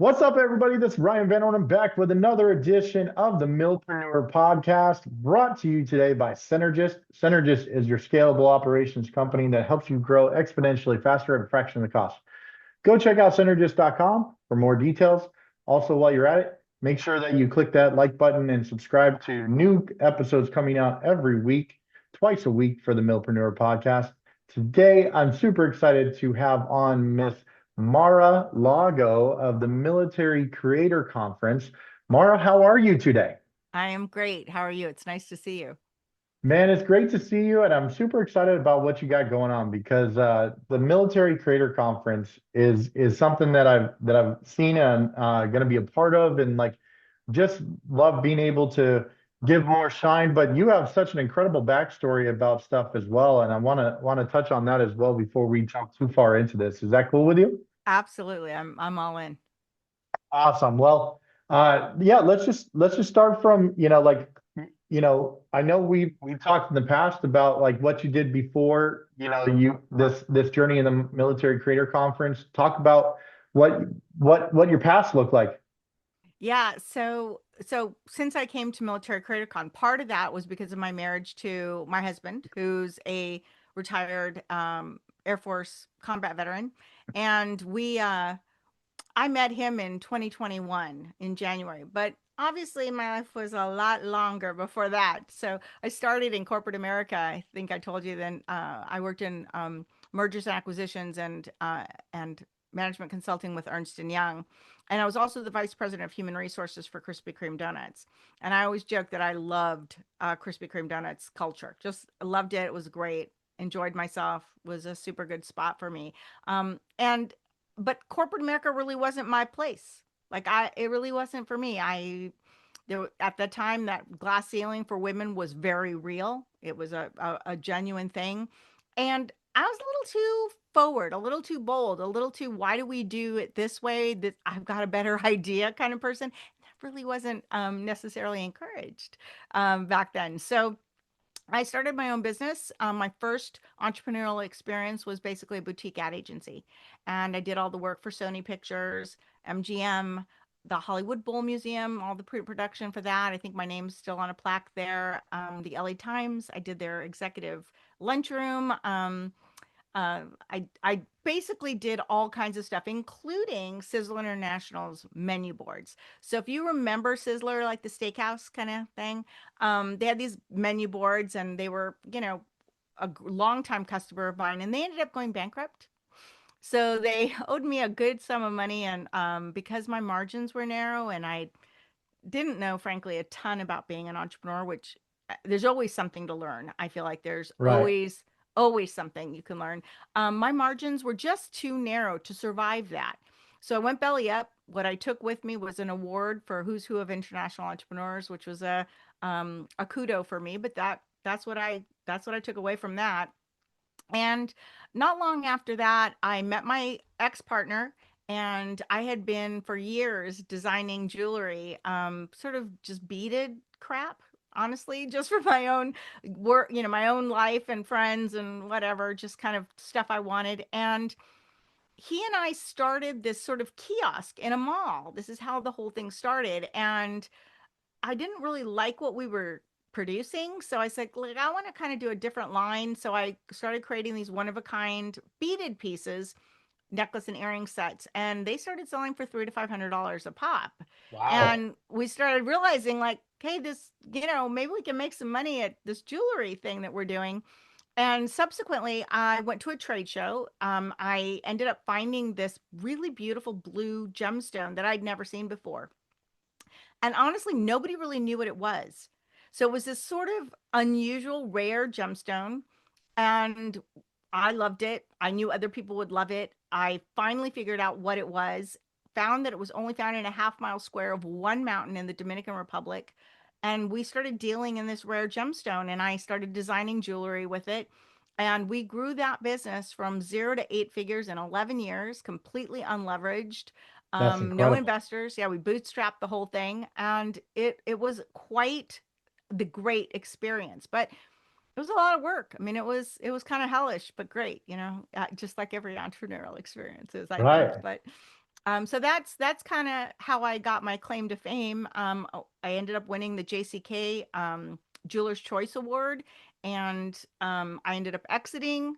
What's up, everybody? This is Ryan Van Orn. I'm back with another edition of the Millpreneur Podcast, brought to you today by Synergist. Synergist is your scalable operations company that helps you grow exponentially faster at a fraction of the cost. Go check out synergist.com for more details. Also, while you're at it, make sure that you click that like button and subscribe to new episodes coming out every week, twice a week for the Millpreneur Podcast. Today, I'm super excited to have on Miss Marah Lago of the Military Creator Conference. Marah, how are you today? I am great. How are you? It's nice to see you. Man, it's great to see you, and I'm super excited about what you got going on because the Military Creator Conference is something that I've seen and going to be a part of, and like just love being able to give more shine. But you have such an incredible backstory about stuff as well, and I want to touch on that as well before we jump too far into this. Is that cool with you? Absolutely. I'm all in. Awesome. Well, yeah, let's just start from, I know we've talked in the past about like what you did before, you this journey in the Military Creator Conference. Talk about what what your past looked like. Yeah, so since I came to Military Creator Con, part of that was because of my marriage to my husband, who's a retired Air Force combat veteran. And I met him in 2021 in January, but obviously my life was a lot longer before that. So I started in corporate America. I think I told you then I worked in mergers and acquisitions and management consulting with Ernst and Young. And I was also the vice president of human resources for Krispy Kreme Donuts. And I always joke that I loved Krispy Kreme Donuts culture. Just loved it. It was great. Enjoyed myself. Was a super good spot for me. And but corporate America really wasn't my place. It really wasn't for me. At the time that glass ceiling for women was very real. It was a genuine thing. And I was a little too forward, a little too bold, a little too, why do we do it this way? That I've got a better idea kind of person. That really wasn't necessarily encouraged back then. So I started my own business. My first entrepreneurial experience was basically a boutique ad agency. And I did all the work for Sony Pictures, MGM, the Hollywood Bowl Museum, all the pre-production for that. I think my name's still on a plaque there. The LA Times, I did their executive lunchroom. I basically did all kinds of stuff, including Sizzler International's menu boards. So if you remember Sizzler, like the steakhouse kind of thing, they had these menu boards, and they were, longtime customer of mine, and they ended up going bankrupt. So they owed me a good sum of money, and because my margins were narrow, and I didn't know, frankly, a ton about being an entrepreneur, which there's always something to learn. I feel like there's Right. always something you can learn. My margins were just too narrow to survive that. So I went belly up. What I took with me was an award for Who's Who of International Entrepreneurs, which was a kudo for me. But that's what I took away from that. And not long after that, I met my ex-partner, and I had been for years designing jewelry, sort of just beaded crap, honestly, just for my own work, my own life and friends and whatever, just kind of stuff I wanted. And he and I started this sort of kiosk in a mall. This is how the whole thing started. And I didn't really like what we were producing. So I said, like, I want to kind of do a different line. So I started creating these one of a kind beaded pieces, necklace and earring sets, and they started selling for $300 to $500 a pop. Wow. And we started realizing, like, hey, this, maybe we can make some money at this jewelry thing that we're doing. And subsequently, I went to a trade show. I ended up finding this really beautiful blue gemstone that I'd never seen before. And honestly, nobody really knew what it was. So it was this sort of unusual, rare gemstone. And I loved it. I knew other people would love it. I finally figured out what it was, found that it was only found in a half-mile square of one mountain in the Dominican Republic. And we started dealing in this rare gemstone, and I started designing jewelry with it. And we grew that business from 0 to 8 figures in 11 years, completely unleveraged. That's No incredible. investors. Yeah, we bootstrapped the whole thing, and it was quite the great experience. But it was a lot of work. I mean, it was kind of hellish, but great, just like every entrepreneurial experience is, I think. Right. But So that's kind of how I got my claim to fame. I ended up winning the JCK Jeweler's Choice Award, and I ended up exiting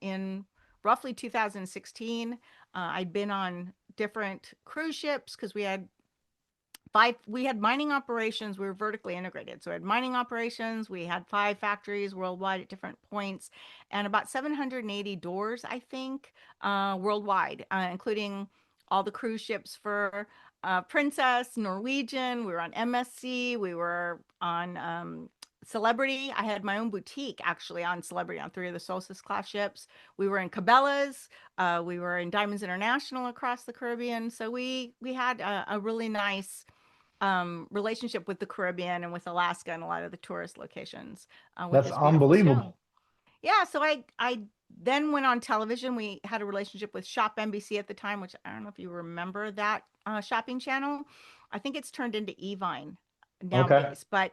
in roughly 2016. I'd been on different cruise ships because we had mining operations. We were vertically integrated, so we had mining operations. We had 5 factories worldwide at different points, and about 780 doors, I think, worldwide, including all the cruise ships for Princess, Norwegian. We were on MSC. We were on Celebrity. I had my own boutique actually on Celebrity on 3 of the Solstice class ships. We were in Cabela's. We were in Diamonds International across the Caribbean. So we had a really nice relationship with the Caribbean and with Alaska and a lot of the tourist locations with That's this beautiful stone. unbelievable. Yeah, so I then went on television. We had a relationship with Shop NBC at the time, which I don't know if you remember that shopping channel. I think it's turned into Evine Okay. nowadays, but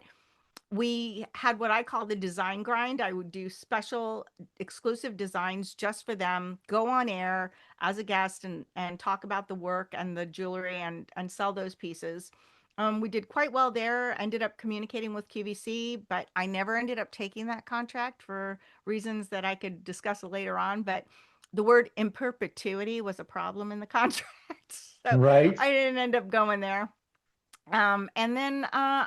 we had what I call the design grind. I would do special exclusive designs just for them, go on air as a guest and talk about the work and the jewelry and sell those pieces. We did quite well there. Ended up communicating with QVC, but I never ended up taking that contract for reasons that I could discuss later on. But the word in perpetuity was a problem in the contract, so Right. I didn't end up going there. And then I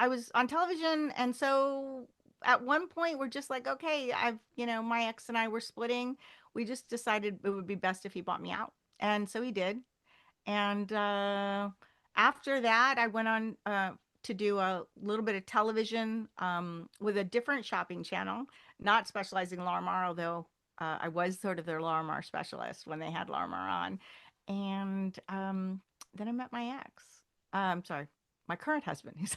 was on television, and so at one point we're just like, okay, my ex and I were splitting. We just decided it would be best if he bought me out, and so he did. And after that, I went on to do a little bit of television with a different shopping channel, not specializing in Larimar, although I was sort of their Larimar specialist when they had Larimar on. And then I met my ex. I'm sorry, my current husband. He's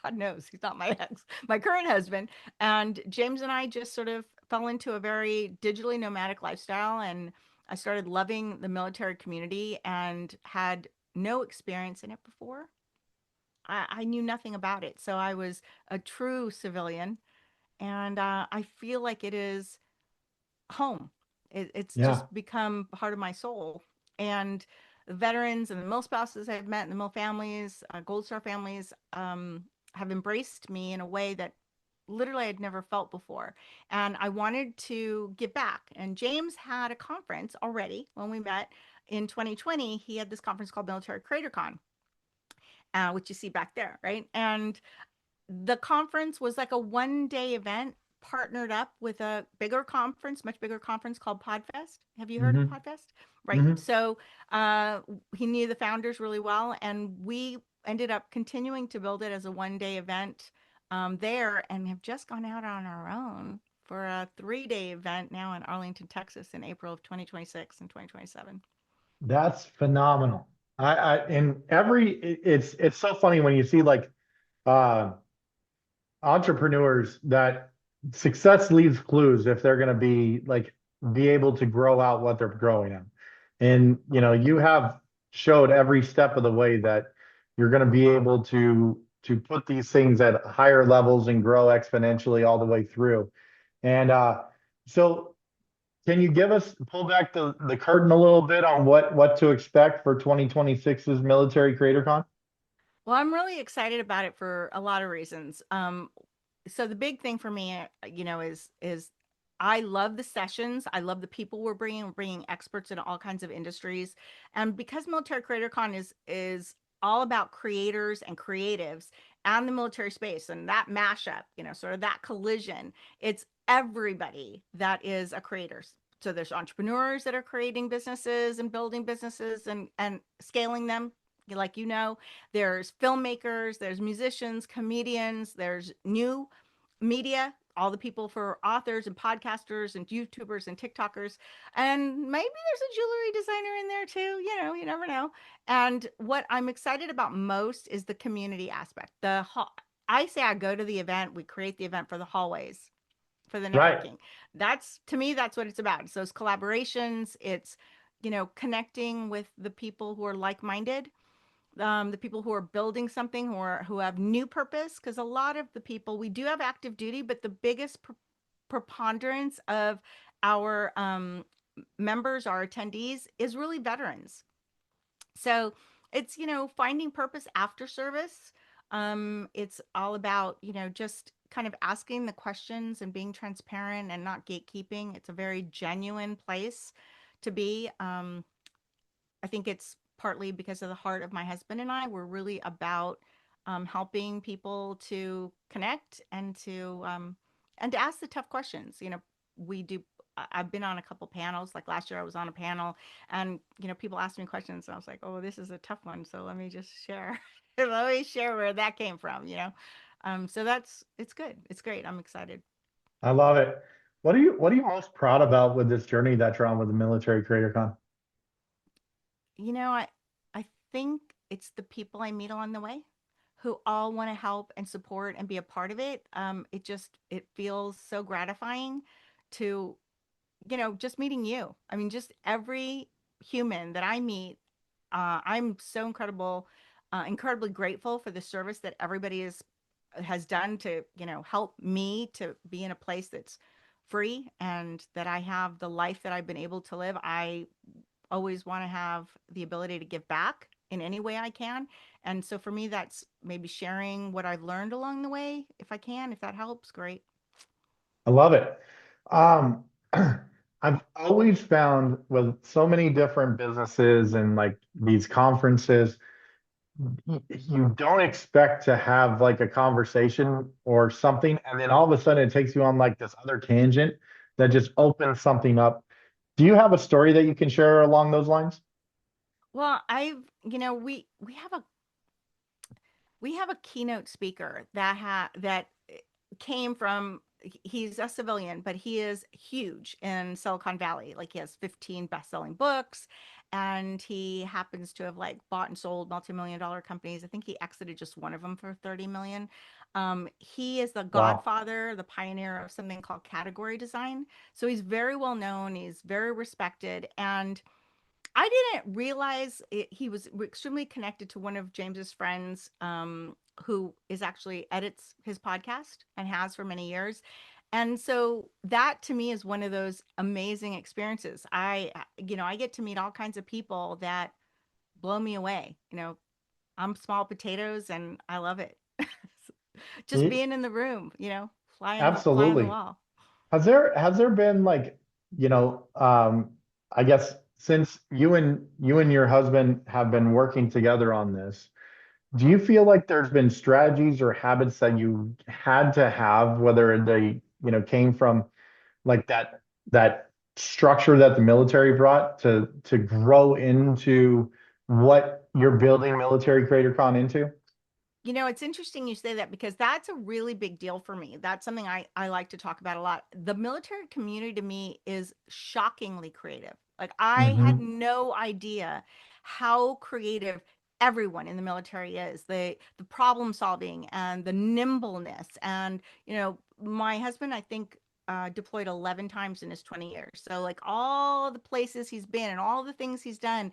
God knows he's not my ex, my current husband. And James and I just sort of fell into a very digitally nomadic lifestyle. And I started loving the military community and had no experience in it before. I knew nothing about it. So I was a true civilian. And I feel like it is home. It's Yeah. just become part of my soul. And the veterans and the mill spouses I've met and the mill families, Gold Star families, have embraced me in a way that literally I'd never felt before. And I wanted to give back. And James had a conference already when we met in 2020. He had this conference called Military Creator Con, which you see back there, right? And the conference was like a 1 day event partnered up with a bigger conference, much bigger conference called Podfest. Have you heard of Hmm. Podfest? Right. Hmm. So he knew the founders really well, and we ended up continuing to build it as a 1 day event there, and have just gone out on our own for a 3 day event now in Arlington, Texas in April of 2026 and 2027. That's phenomenal. And it's so funny when you see like uh entrepreneurs that success leaves clues if they're going to be able to grow out what they're growing in. And you have showed every step of the way that you're going to be able to put these things at higher levels and grow exponentially all the way through. And so can you pull back the curtain a little bit on what to expect for 2026's Military Creator Con? Well, I'm really excited about it for a lot of reasons. So the big thing for me, is I love the sessions. I love the people we're bringing experts in all kinds of industries, and because Military Creator Con is all about creators and creatives and the military space and that mashup, sort of that collision. It's everybody that is a creator. So there's entrepreneurs that are creating businesses and building businesses and scaling them, like there's filmmakers, there's musicians, comedians, there's new media, all the people for authors and podcasters and YouTubers and TikTokers. And maybe there's a jewelry designer in there too. You never know. And what I'm excited about most is the community aspect. I say I go to the event, we create the event for the hallways, for the Right. networking. That's to me, that's what it's about. It's those collaborations. It's, connecting with the people who are like-minded, the people who are building something, who have new purpose. Because a lot of the people, we do have active duty, but the biggest preponderance of our members, our attendees, is really veterans. So it's, finding purpose after service. It's all about, just kind of asking the questions and being transparent and not gatekeeping. It's a very genuine place to be. I think it's partly because of the heart of my husband and I. We're really about helping people to connect and to ask the tough questions. We do. I've been on a couple panels. Like last year, I was on a panel, and people asked me questions, and I was like, "Oh, this is a tough one." So let me just share. Let me share where that came from. So it's good. It's great. I'm excited. I love it. What are you most proud about with this journey that you're on with the Military Creator Con? I think it's the people I meet along the way who all want to help and support and be a part of it. It feels so gratifying to, just meeting you. I mean, just every human that I meet, I'm so incredibly grateful for the service that everybody has done to, help me to be in a place that's free and that I have the life that I've been able to live. I always want to have the ability to give back in any way I can. And so for me, that's maybe sharing what I've learned along the way, if I can, if that helps, great. I love it. Um, I've always found with so many different businesses and like these conferences, you don't expect to have like a conversation or something, and then all of a sudden it takes you on like this other tangent that just opens something up. Do you have a story that you can share along those lines? Well, we have a keynote speaker that came from he's a civilian, but he is huge in Silicon Valley. Like he has 15 best-selling books, and he happens to have like bought and sold multi-million dollar companies. I think he exited just one of them for 30 million. He is the Wow. godfather, the pioneer of something called category design. So he's very well known, he's very respected, and I didn't realize he was extremely connected to one of James's friends, who is actually edits his podcast and has for many years. And so that to me is one of those amazing experiences. I get to meet all kinds of people that blow me away. I'm small potatoes and I love it. Just Ye- being in the room, fly on the Absolutely. wall. Has there been like, I guess since you and your husband have been working together on this, do you feel like there's been strategies or habits that you had to have, whether they, came from like that structure that the military brought to grow into what you're building Military Creator Con into? It's interesting you say that because that's a really big deal for me. That's something I like to talk about a lot. The military community to me is shockingly creative. Like, I had Hmm. no idea how creative everyone in the military is. The problem solving and the nimbleness. And, my husband, I think, deployed 11 times in his 20 years. So, like, all the places he's been and all the things he's done,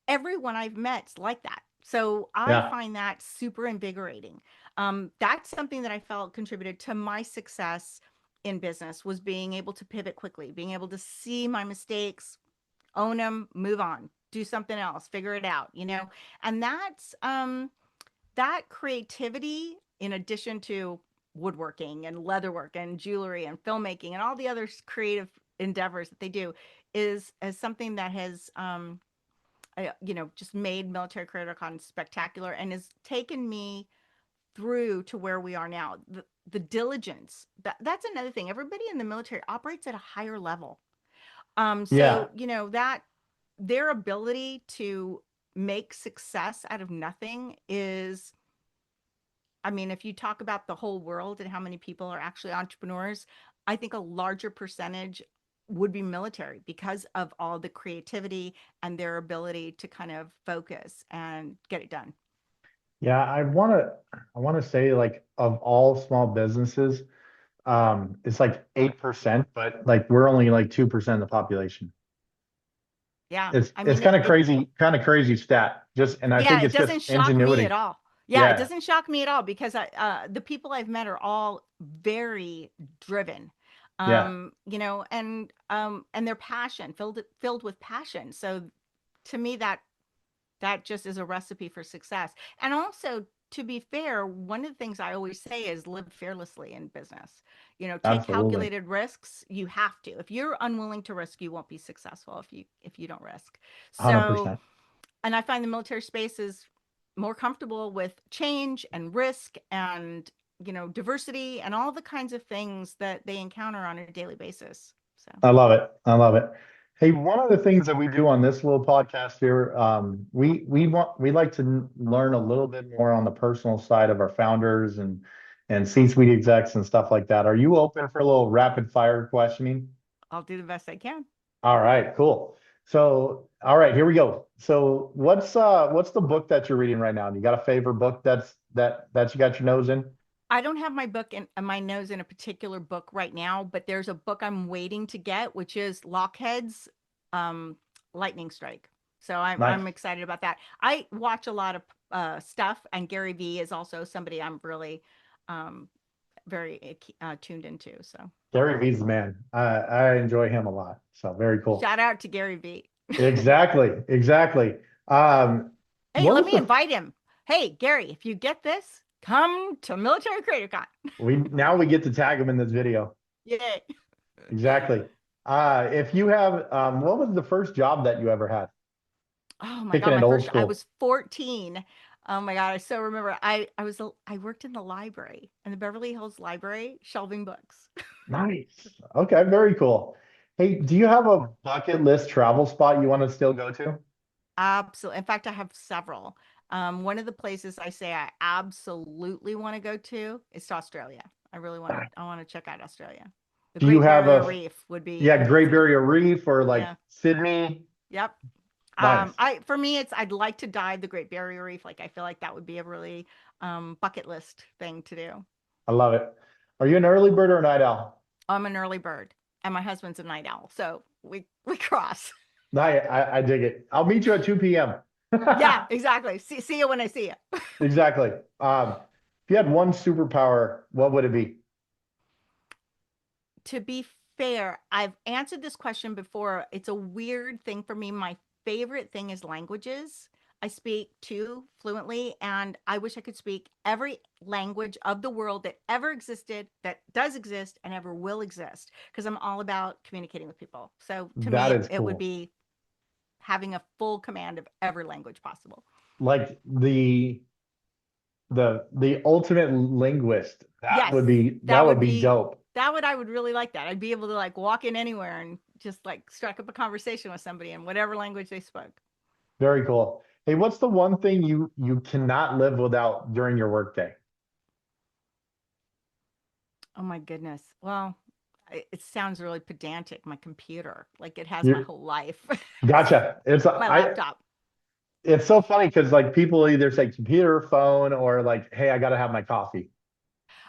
everyone I've met's like that. So I Yeah. find that super invigorating. That's something that I felt contributed to my success in business, was being able to pivot quickly, being able to see my mistakes, own them, move on, do something else, figure it out, And that creativity, in addition to woodworking and leatherwork and jewelry and filmmaking and all the other creative endeavors that they do, is something that has just made Military Creator Con spectacular and has taken me through to where we are now. The diligence, that's another thing. Everybody in the military operates at a higher level. Yeah. So, that their ability to make success out of nothing is, I mean, if you talk about the whole world and how many people are actually entrepreneurs, I think a larger percentage would be military because of all the creativity and their ability to kind of focus and get it done. Yeah, I want to say like of all small businesses, it's like 8%, but like we're only like 2% of the population. Yeah. It's I it's mean, kind of crazy stat. And I yeah, think it it's just doesn't shock me at ingenuity. all. Yeah, it Yeah. doesn't shock me at all because the people I've met are all very driven. Yeah, And their passion, filled with passion. So to me, that just is a recipe for success. And also, to be fair, one of the things I always say is live fearlessly in business. Take absolutely. calculated risks. You have to. If you're unwilling to risk, you won't be successful if you don't risk. So, 100%. and I find the military space is more comfortable with change and risk and diversity and all the kinds of things that they encounter on a daily basis. So I love it. I love it. Hey, one of the things that we do on this little podcast here, we like to learn a little bit more on the personal side of our founders and C-suite execs and stuff like that. Are you open for a little rapid fire questioning? I'll do the best I can. All right, cool. So, all right, here we go. So, what's the book that you're reading right now? You got a favorite book that you got your nose in? I don't have my book in my nose in a particular book right now, but there's a book I'm waiting to get, which is Lockheed's um, Lightning Strike. So I'm Nice. excited about that. I watch a lot of stuff, and Gary Vee is also somebody I'm really um, very tuned into. So Gary V's the man. I enjoy him a lot. So very cool. shout out to Gary Vee. Exactly, exactly. Um, Hey, what let was me the invite him. Hey, Gary, if you get this, come to Military CreatorCon. we now we get to tag him in this video. Yay. Exactly. If you have what was the first job that you ever had? Oh my Kicking God, it my old first, I school. was 14. Oh my God, I so remember. I worked in the library, in the Beverly Hills Library, shelving books. Nice. Okay, very cool. Hey, do you have a bucket list travel spot you want to still go to? Absolutely. In fact, I have several. One of the places I say I absolutely want to go to is to Australia. I want to check out Australia. The Do you Great have Barrier a Reef would be yeah, Great Barrier Reef or like yeah. Sydney? Yep. Nice. For me, I'd like to dive the Great Barrier Reef. Like I feel like that would be a really bucket list thing to do. I love it. Are you an early bird or a night owl? I'm an early bird, and my husband's a night owl, so we cross. I dig it. I'll meet you at 2 p.m. Yeah, exactly. See you when I see you. Exactly. If you had one superpower, what would it be? To be fair, I've answered this question before. It's a weird thing for me. My favorite thing is languages. I speak two fluently, and I wish I could speak every language of the world that ever existed, that does exist, and ever will exist, because I'm all about communicating with people. So to That me, is it would cool. be having a full command of every language possible. Like the ultimate linguist. Yes, That that would would be be dope. I would really like that. I'd be able to like walk in anywhere and just like strike up a conversation with somebody in whatever language they spoke. Very cool. Hey, what's the one thing you cannot live without during your workday? Oh my goodness. Well, it sounds really pedantic. My computer, like it has my You whole life. gotcha. My laptop. It's so funny because like people either say computer, phone, or like, hey, I gotta have my coffee.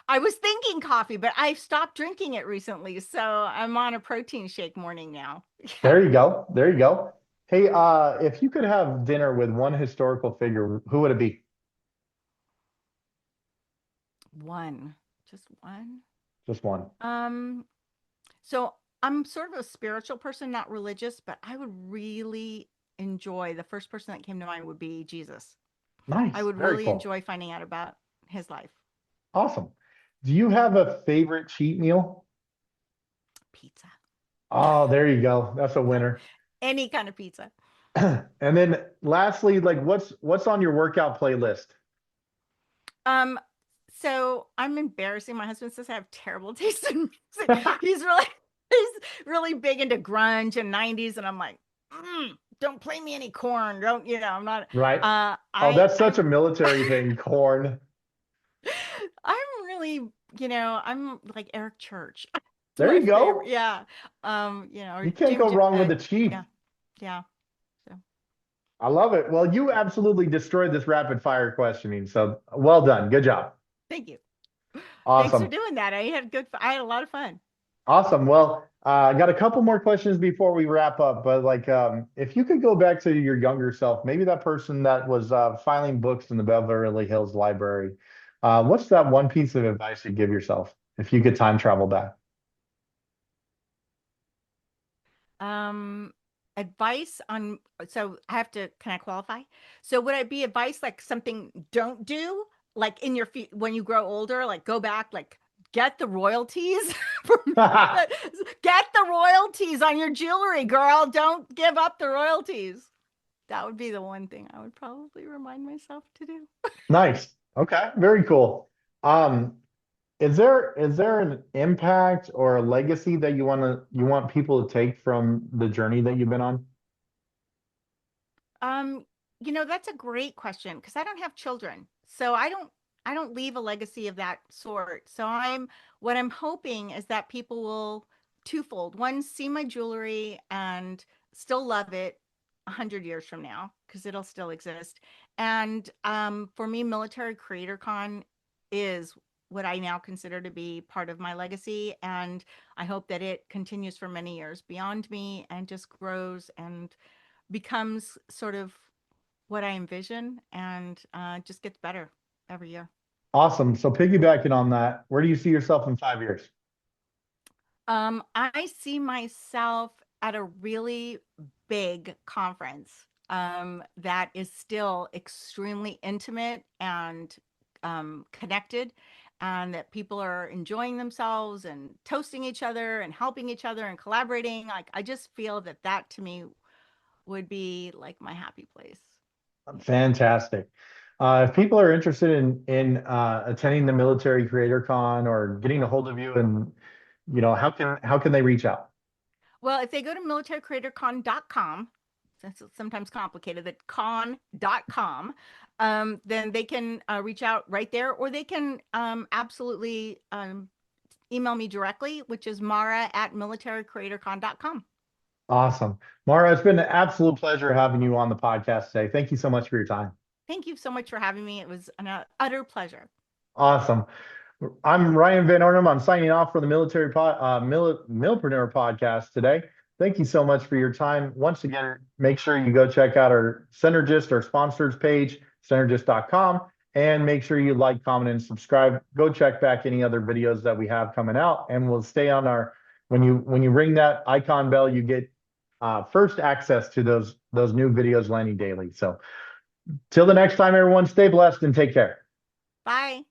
I was thinking coffee, but I've stopped drinking it recently, so I'm on a protein shake morning now. Yeah. There you go. There you go. Hey, if you could have dinner with one historical figure, who would it be? One. Just one. Just one. Um, So I'm sort of a spiritual person, not religious, but I would really enjoy the first person that came to mind would be Jesus. I Nice. would Very really cool. enjoy finding out about his life. Awesome. Do you have a favorite cheat meal? Pizza. Oh, there you go. That's a Yep. winner. Any kind of pizza. And then lastly, like what's on your workout playlist? Um, so I'm embarrassing. My husband says I have terrible taste in music. He's really big into grunge and 90s, and I'm like, don't play me any corn. Don't, I'm not Right? Oh, that's such a I'm military thing, corn. I'm really, I'm like Eric Church. It's There my you favorite. go. Yeah. Or You can't go wrong with the chief. yeah, yeah. So I love it. Well, you absolutely destroyed this rapid fire questioning. So well done. Good job. thank you. Thanks for Awesome. doing that. I had a lot of fun. Awesome. Well, I got a couple more questions before we wrap up, but like, if you could go back to your younger self, maybe that person that was filing books in the Beverly Hills Library, what's that one piece of advice you'd give yourself if you could time travel back? Um, advice on, so I have to, can I qualify? So would it be advice like something don't do, like in your feet when you grow older, like go back, like get the royalties from, get the royalties on your jewelry, girl. Don't give up the royalties. That would be the one thing I would probably remind myself to do. Nice. Okay, very cool. Um, is there an impact or a legacy that you want people to take from the journey that you've been on? Um, that's a great question because I don't have children. So I don't leave a legacy of that sort. So what I'm hoping is that people will twofold. One, see my jewelry and still love it 100 years from now because it'll still exist. And for me, Military Creator Con is what I now consider to be part of my legacy. And I hope that it continues for many years beyond me and just grows and becomes sort of what I envision and just gets better every year. Awesome. So piggybacking on that, where do you see yourself in 5 years? I see myself at a really big conference that is still extremely intimate and connected, and that people are enjoying themselves and toasting each other and helping each other and collaborating. Like, I just feel that that to me would be like my happy place. Yeah. Fantastic. If people are interested in attending the Military Creator Con or getting a hold of you, and how can they reach out? Well, if they go to militarycreatorcon.com, since it's sometimes complicated, that con.com, then they can reach out right there, or they can absolutely email me directly, which is mara@militarycreatorcon.com. Awesome. Mara, it's been an absolute pleasure having you on the podcast today. Thank you so much for your time. Thank you so much for having me. It was an utter pleasure. Awesome. I'm Ryan Van Ornum. I'm signing off for the Millpreneur podcast today. Thank you so much for your time. Once again, make sure you go check out our Synergist, our sponsors page, synergist.com, and make sure you like, comment, and subscribe. Go check back any other videos that we have coming out, and we'll stay on our. When you ring that icon bell, you get first access to those new videos landing daily. So till the next time, everyone, stay blessed and take care. Bye.